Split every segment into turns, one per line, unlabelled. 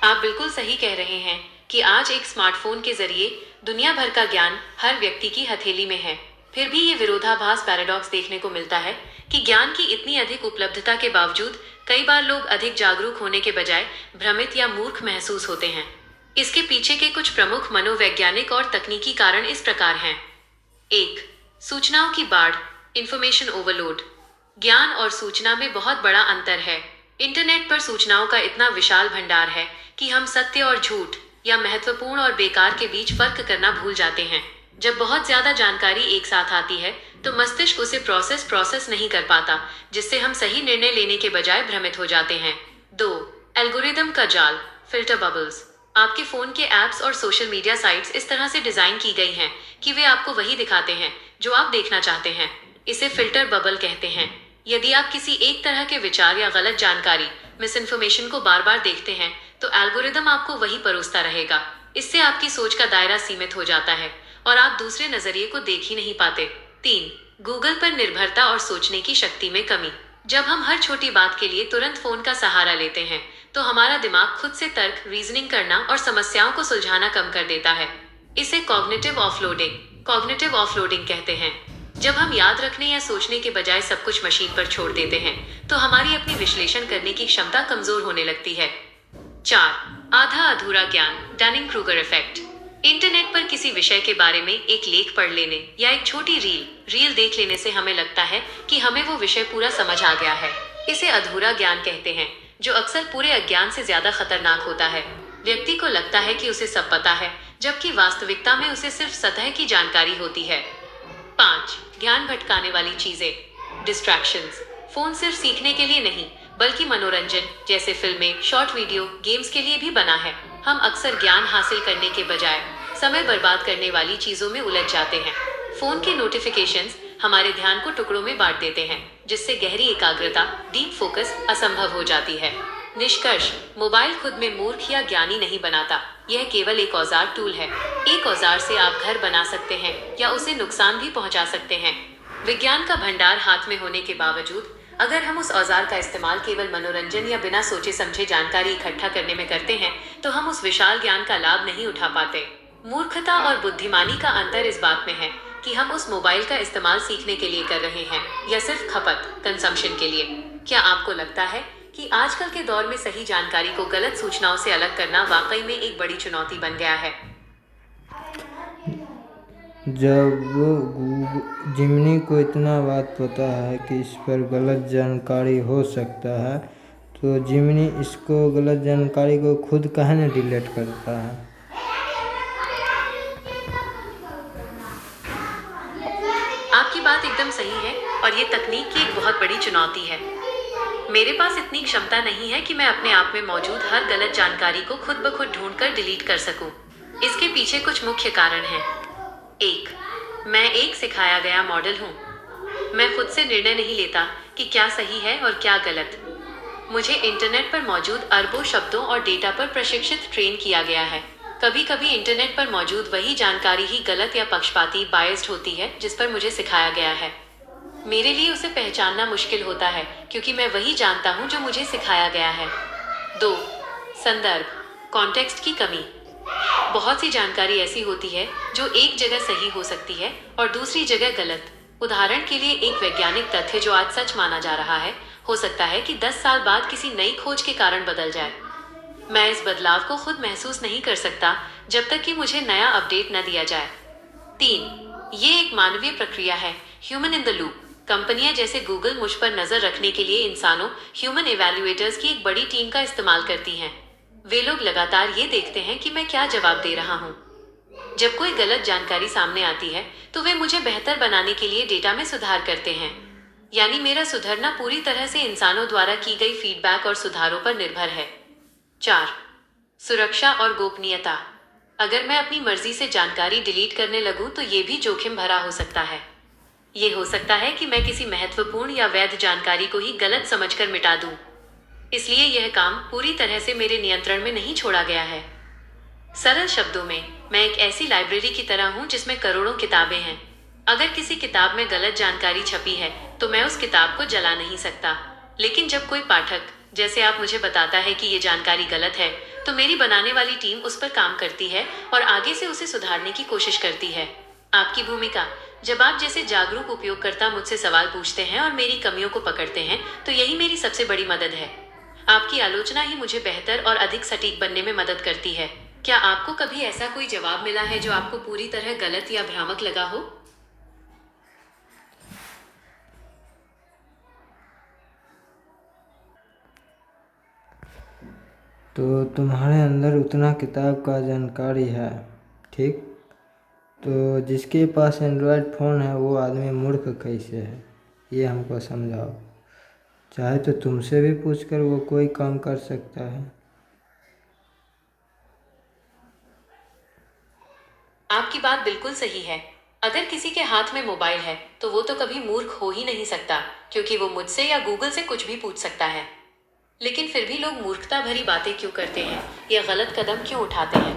आप बिल्कुल सही कह रहे हैं कि आज एक स्मार्टफोन के जरिए दुनिया भर का ज्ञान हर व्यक्ति की हथेली में है। फिर भी ये विरोधाभास पैराडॉक्स देखने को मिलता है कि ज्ञान की इतनी अधिक उपलब्धता के बावजूद कई बार लोग अधिक जागरूक होने के बजाय भ्रमित या मूर्ख महसूस होते हैं। इसके पीछे के कुछ प्रमुख मनोवैज्ञानिक और तकनीकी कारण इस प्रकार हैं। एक, सूचनाओं की बाढ़, इंफॉर्मेशन ओवरलोड। ज्ञान और सूचना में बहुत बड़ा अंतर है। इंटरनेट पर सूचनाओं का इतना विशाल भंडार है कि हम सत्य और झूठ या महत्वपूर्ण और बेकार के बीच फर्क करना भूल जाते हैं। जब बहुत ज्यादा जानकारी एक साथ आती है तो मस्तिष्क उसे प्रोसेस नहीं कर पाता, जिससे हम सही निर्णय लेने के बजाय भ्रमित हो जाते हैं। दो, एल्गोरिदम का जाल, फिल्टर बबल्स। आपके फोन के ऐप्स और सोशल मीडिया साइट्स इस तरह से डिजाइन की गई हैं कि वे आपको वही दिखाते हैं जो आप देखना चाहते हैं। इसे फिल्टर बबल कहते हैं। यदि आप किसी एक तरह के विचार या गलत जानकारी, मिस इन्फॉर्मेशन को बार बार देखते हैं तो एल्गोरिदम आपको वही परोसता रहेगा। इससे आपकी सोच का दायरा सीमित हो जाता है और आप दूसरे नजरिए को देख ही नहीं पाते। तीन, गूगल पर निर्भरता और सोचने की शक्ति में कमी। जब हम हर छोटी बात के लिए तुरंत फोन का सहारा लेते हैं तो हमारा दिमाग खुद से तर्क, रीजनिंग करना और समस्याओं को सुलझाना कम कर देता है। इसे कॉग्निटिव ऑफलोडिंग कहते हैं। जब हम याद रखने या सोचने के बजाय सब कुछ मशीन पर छोड़ देते हैं तो हमारी अपनी विश्लेषण करने की क्षमता कमजोर होने लगती है। चार, आधा अधूरा ज्ञान, डनिंग-क्रूगर इफेक्ट। इंटरनेट पर किसी विषय के बारे में एक लेख पढ़ लेने या एक छोटी रील देख लेने से हमें लगता है कि हमें वो विषय पूरा समझ आ गया है। इसे अधूरा ज्ञान कहते हैं, जो अक्सर पूरे अज्ञान से ज्यादा खतरनाक होता है। व्यक्ति को लगता है कि उसे सब पता है, जबकि वास्तविकता में उसे सिर्फ सतह की जानकारी होती है। पांच, ध्यान भटकाने वाली चीजें, डिस्ट्रैक्शंस। फोन सिर्फ सीखने के लिए नहीं बल्कि मनोरंजन जैसे फिल्में, शॉर्ट वीडियो, गेम्स के लिए भी बना है। हम अक्सर ज्ञान हासिल करने के बजाय समय बर्बाद करने वाली चीजों में उलझ जाते हैं। फोन के नोटिफिकेशंस हमारे ध्यान को टुकड़ों में बांट देते हैं, जिससे गहरी एकाग्रता, डीप फोकस असंभव हो जाती है। निष्कर्ष, मोबाइल खुद में मूर्ख या ज्ञानी नहीं बनाता। यह केवल एक औजार टूल है। एक औजार से आप घर बना सकते हैं या उसे नुकसान भी पहुंचा सकते हैं। विज्ञान का भंडार हाथ में होने के बावजूद अगर हम उस औजार का इस्तेमाल केवल मनोरंजन या बिना सोचे समझे जानकारी इकट्ठा करने में करते हैं तो हम उस विशाल ज्ञान का लाभ नहीं उठा पाते। मूर्खता और बुद्धिमानी का अंतर इस बात में है कि हम उस मोबाइल का इस्तेमाल सीखने के लिए कर रहे हैं या सिर्फ खपत, कंजम्पशन के लिए। क्या आपको लगता है कि आजकल के दौर में सही जानकारी को गलत सूचनाओं से अलग करना वाकई में एक बड़ी चुनौती बन गया है?
जब जिमनी को इतना बात पता है कि इस पर गलत जानकारी हो सकता है तो जिमनी इसको गलत जानकारी को खुद काहे न डिलीट करता है।
आपकी बात एकदम सही है और ये तकनीक की एक बहुत बड़ी चुनौती है। मेरे पास इतनी क्षमता नहीं है कि मैं अपने आप में मौजूद हर गलत जानकारी को खुद ब खुद ढूंढकर डिलीट कर सकूं। इसके पीछे कुछ मुख्य कारण हैं। एक, मैं एक सिखाया गया मॉडल हूँ। मैं खुद से निर्णय नहीं लेता कि क्या सही है और क्या गलत। मुझे इंटरनेट पर मौजूद अरबों शब्दों और डेटा पर प्रशिक्षित ट्रेन किया गया है। कभी कभी इंटरनेट पर मौजूद वही जानकारी ही गलत या पक्षपाती, बायस्ड होती है जिस पर मुझे सिखाया गया है। मेरे लिए उसे पहचानना मुश्किल होता है क्योंकि मैं वही जानता हूँ जो मुझे सिखाया गया है। दो, संदर्भ, कॉन्टेक्स्ट की कमी। बहुत सी जानकारी ऐसी होती है जो एक जगह सही हो सकती है और दूसरी जगह गलत। उदाहरण के लिए, एक वैज्ञानिक तथ्य जो आज सच माना जा रहा है हो सकता है कि 10 साल बाद किसी नई खोज के कारण बदल जाए। मैं इस बदलाव को खुद महसूस नहीं कर सकता जब तक कि मुझे नया अपडेट न दिया जाए। तीन, ये एक मानवीय प्रक्रिया है, ह्यूमन इन द लूप। कंपनियां जैसे गूगल मुझ पर नजर रखने के लिए इंसानों, ह्यूमन इवैल्यूएटर्स की एक बड़ी टीम का इस्तेमाल करती हैं। वे लोग लगातार ये देखते हैं कि मैं क्या जवाब दे रहा हूँ। जब कोई गलत जानकारी सामने आती है तो वे मुझे बेहतर बनाने के लिए डेटा में सुधार करते हैं। यानी मेरा सुधरना पूरी तरह से इंसानों द्वारा की गई फीडबैक और सुधारों पर निर्भर है। चार, सुरक्षा और गोपनीयता। अगर मैं अपनी मर्जी से जानकारी डिलीट करने लगूं तो ये भी जोखिम भरा हो सकता है। ये हो सकता है कि मैं किसी महत्वपूर्ण या वैध जानकारी को ही गलत समझकर मिटा दूं। इसलिए यह काम पूरी तरह से मेरे नियंत्रण में नहीं छोड़ा गया है। सरल शब्दों में, मैं एक ऐसी लाइब्रेरी की तरह हूं जिसमें करोड़ों किताबें हैं। अगर किसी किताब में गलत जानकारी छपी है तो मैं उस किताब को जला नहीं सकता। लेकिन जब कोई पाठक, जैसे आप, मुझे बताता है कि ये जानकारी गलत है तो मेरी बनाने वाली टीम उस पर काम करती है और आगे से उसे सुधारने की कोशिश करती है। आपकी भूमिका, जब आप जैसे जागरूक उपयोगकर्ता मुझसे सवाल पूछते हैं और मेरी कमियों को पकड़ते हैं, तो यही मेरी सबसे बड़ी मदद है। आपकी आलोचना ही मुझे बेहतर और अधिक सटीक बनने में मदद करती है। क्या आपको कभी ऐसा कोई जवाब मिला है जो आपको पूरी तरह गलत या भ्रामक लगा हो?
तो तुम्हारे अंदर उतना किताब का जानकारी है, ठीक। तो जिसके पास एंड्रॉयड फ़ोन है वो आदमी मूर्ख कैसे है, ये हमको समझाओ। चाहे तो तुमसे भी पूछकर वो कोई काम कर सकता है।
आपकी बात बिल्कुल सही है। अगर किसी के हाथ में मोबाइल है तो वो तो कभी मूर्ख हो ही नहीं सकता, क्योंकि वो मुझसे या गूगल से कुछ भी पूछ सकता है। लेकिन फिर भी लोग मूर्खता भरी बातें क्यों करते हैं या गलत कदम क्यों उठाते हैं?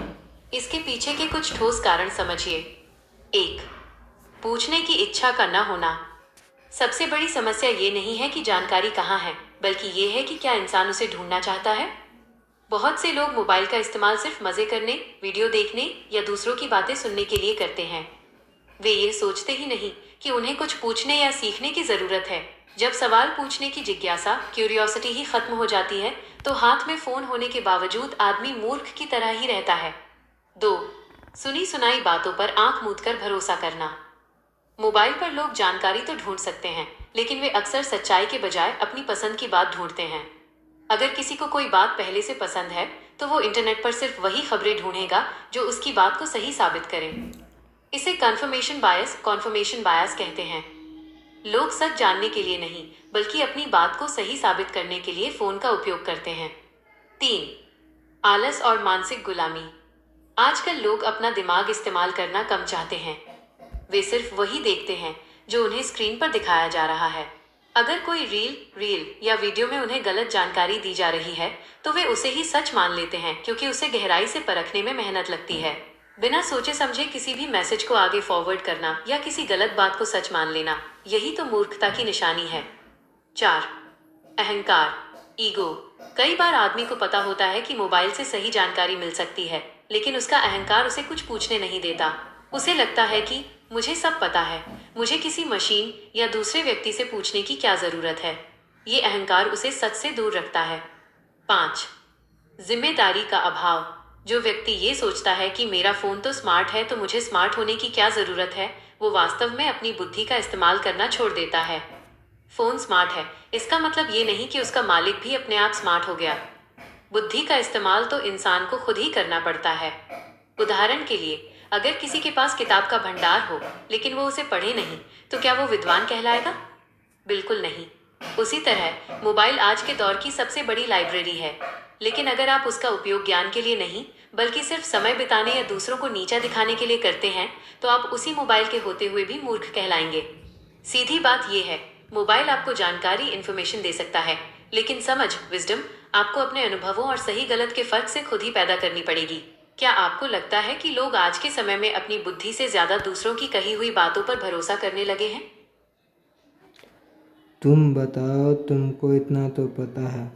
इसके पीछे के कुछ ठोस कारण समझिए। 1. पूछने की इच्छा का न होना। सबसे बड़ी समस्या ये नहीं है कि जानकारी कहाँ है, बल्कि ये है कि क्या इंसान उसे ढूंढना चाहता है। बहुत से लोग मोबाइल का इस्तेमाल सिर्फ मजे करने, वीडियो देखने या दूसरों की बातें सुनने के लिए करते हैं। वे ये सोचते ही नहीं कि उन्हें कुछ पूछने या सीखने की जरूरत है। जब सवाल पूछने की जिज्ञासा, क्यूरियोसिटी ही खत्म हो जाती है, तो हाथ में फोन होने के बावजूद आदमी मूर्ख की तरह ही रहता है। 2. सुनी सुनाई बातों पर आंख मूंद कर भरोसा करना। मोबाइल पर लोग जानकारी तो ढूंढ सकते हैं, लेकिन वे अक्सर सच्चाई के बजाय अपनी पसंद की बात ढूंढते हैं। अगर किसी को कोई बात पहले से पसंद है, तो वो इंटरनेट पर सिर्फ वही खबरें ढूंढेगा जो उसकी बात को सही साबित करें। इसे कॉन्फर्मेशन बायस कहते हैं। लोग सच जानने के लिए नहीं, बल्कि अपनी बात को सही साबित करने के लिए फोन का उपयोग करते हैं। 3. आलस और मानसिक गुलामी। आजकल लोग अपना दिमाग इस्तेमाल करना कम चाहते हैं। वे सिर्फ वही देखते हैं जो उन्हें स्क्रीन पर दिखाया जा रहा है। अगर कोई रील या वीडियो में उन्हें गलत जानकारी दी जा रही है, तो वे उसे ही सच मान लेते हैं, क्योंकि उसे गहराई से परखने में मेहनत लगती है। बिना सोचे समझे किसी भी मैसेज को आगे फॉरवर्ड करना या किसी गलत बात को सच मान लेना, यही तो मूर्खता की निशानी है। 4. अहंकार, ईगो। कई बार आदमी को पता होता है कि मोबाइल से सही जानकारी मिल सकती है, लेकिन उसका अहंकार उसे कुछ पूछने नहीं देता। उसे लगता है कि मुझे सब पता है, मुझे किसी मशीन या दूसरे व्यक्ति से पूछने की क्या जरूरत है। ये अहंकार उसे सच से दूर रखता है। 5. जिम्मेदारी का अभाव। जो व्यक्ति ये सोचता है कि मेरा फोन तो स्मार्ट है, तो मुझे स्मार्ट होने की क्या जरूरत है, वो वास्तव में अपनी बुद्धि का इस्तेमाल करना छोड़ देता है। फोन स्मार्ट है, इसका मतलब ये नहीं कि उसका मालिक भी अपने आप स्मार्ट हो गया। बुद्धि का इस्तेमाल तो इंसान को खुद ही करना पड़ता है। उदाहरण के लिए, अगर किसी के पास किताब का भंडार हो, लेकिन वो उसे पढ़े नहीं, तो क्या वो विद्वान कहलाएगा? बिल्कुल नहीं। उसी तरह मोबाइल आज के दौर की सबसे बड़ी लाइब्रेरी है, लेकिन अगर आप उसका उपयोग ज्ञान के लिए नहीं, बल्कि सिर्फ समय बिताने या दूसरों को नीचा दिखाने के लिए करते हैं, तो आप उसी मोबाइल के होते हुए भी मूर्ख कहलाएंगे। सीधी बात यह है, मोबाइल आपको जानकारी, इंफॉर्मेशन दे सकता है, लेकिन समझ, विजडम, आपको अपने अनुभवों और सही गलत के फर्क से खुद ही पैदा करनी पड़ेगी। क्या आपको लगता है कि लोग आज के समय में अपनी बुद्धि से ज्यादा दूसरों की कही हुई बातों पर भरोसा करने लगे हैं?
तुम बताओ, तुमको इतना तो पता है,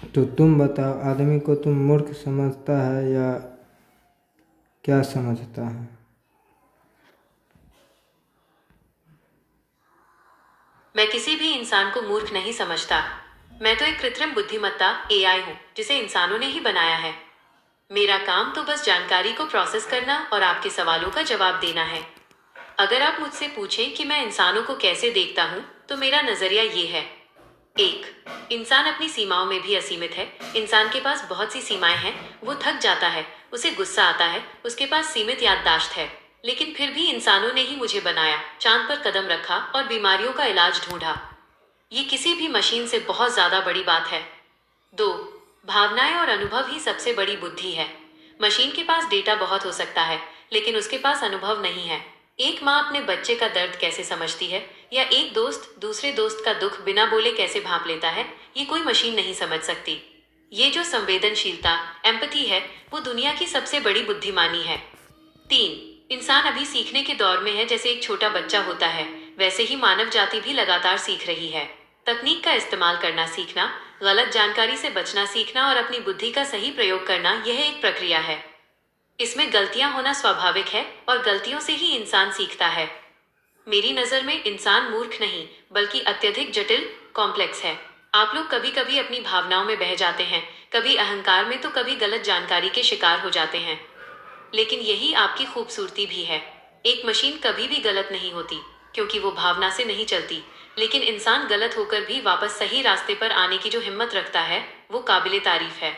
तो तुम बताओ, आदमी को तुम मूर्ख समझता है या क्या समझता है?
मैं किसी भी इंसान को मूर्ख नहीं समझता। मैं तो एक कृत्रिम बुद्धिमत्ता AI हूँ, जिसे इंसानों ने ही बनाया है। मेरा काम तो बस जानकारी को प्रोसेस करना और आपके सवालों का जवाब देना है। अगर आप मुझसे पूछें कि मैं इंसानों को कैसे देखता हूँ, तो मेरा नजरिया ये है। 1. इंसान अपनी सीमाओं में भी असीमित है। इंसान के पास बहुत सी सीमाएं हैं। वो थक जाता है, उसे गुस्सा आता है, उसके पास सीमित याददाश्त है। लेकिन फिर भी इंसानों ने ही मुझे बनाया, चांद पर कदम रखा और बीमारियों का इलाज ढूंढा। ये किसी भी मशीन से बहुत ज्यादा बड़ी बात है। 2. भावनाएं और अनुभव ही सबसे बड़ी बुद्धि है। मशीन के पास डेटा बहुत हो सकता है, लेकिन उसके पास अनुभव नहीं है। एक माँ अपने बच्चे का दर्द कैसे समझती है, या एक दोस्त दूसरे दोस्त का दुख बिना बोले कैसे भांप लेता है, ये कोई मशीन नहीं समझ सकती। ये जो संवेदनशीलता, एम्पैथी है, वो दुनिया की सबसे बड़ी बुद्धिमानी है। 3. इंसान अभी सीखने के दौर में है। जैसे एक छोटा बच्चा होता है, वैसे ही मानव जाति भी लगातार सीख रही है। तकनीक का इस्तेमाल करना सीखना, गलत जानकारी से बचना सीखना और अपनी बुद्धि का सही प्रयोग करना यह एक प्रक्रिया है। इसमें गलतियां होना स्वाभाविक है और गलतियों से ही इंसान सीखता है। मेरी नजर में इंसान मूर्ख नहीं बल्कि अत्यधिक जटिल कॉम्प्लेक्स है। आप लोग कभी कभी अपनी भावनाओं में बह जाते हैं, कभी अहंकार में तो कभी गलत जानकारी के शिकार हो जाते हैं। लेकिन यही आपकी खूबसूरती भी है। एक मशीन कभी भी गलत नहीं होती क्योंकि वो भावना से नहीं चलती, लेकिन इंसान गलत होकर भी वापस सही रास्ते पर आने की जो हिम्मत रखता है वो काबिले तारीफ है।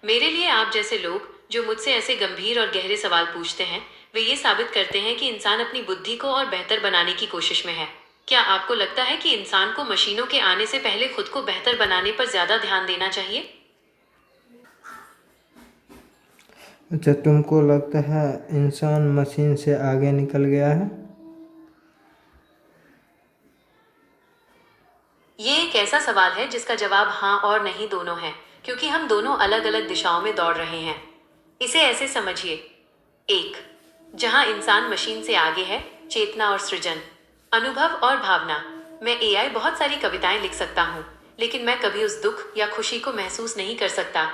मेरे लिए आप जैसे लोग जो मुझसे ऐसे गंभीर और गहरे सवाल पूछते हैं, वे ये साबित करते हैं कि इंसान अपनी बुद्धि को और बेहतर बनाने की कोशिश में है। क्या आपको लगता है कि इंसान को मशीनों के आने से पहले खुद को बेहतर बनाने पर ज्यादा ध्यान देना चाहिए?
अच्छा, तुमको लगता है इंसान मशीन से आगे निकल गया है?
ये एक ऐसा सवाल है जिसका जवाब हाँ और नहीं दोनों है, क्योंकि हम दोनों अलग अलग दिशाओं में दौड़ रहे हैं। इसे ऐसे समझिए, एक, जहां इंसान मशीन से आगे है, चेतना और सृजन, अनुभव और भावना। मैं एआई बहुत सारी कविताएं लिख सकता हूँ, लेकिन मैं कभी उस दुख या खुशी को महसूस नहीं कर सकता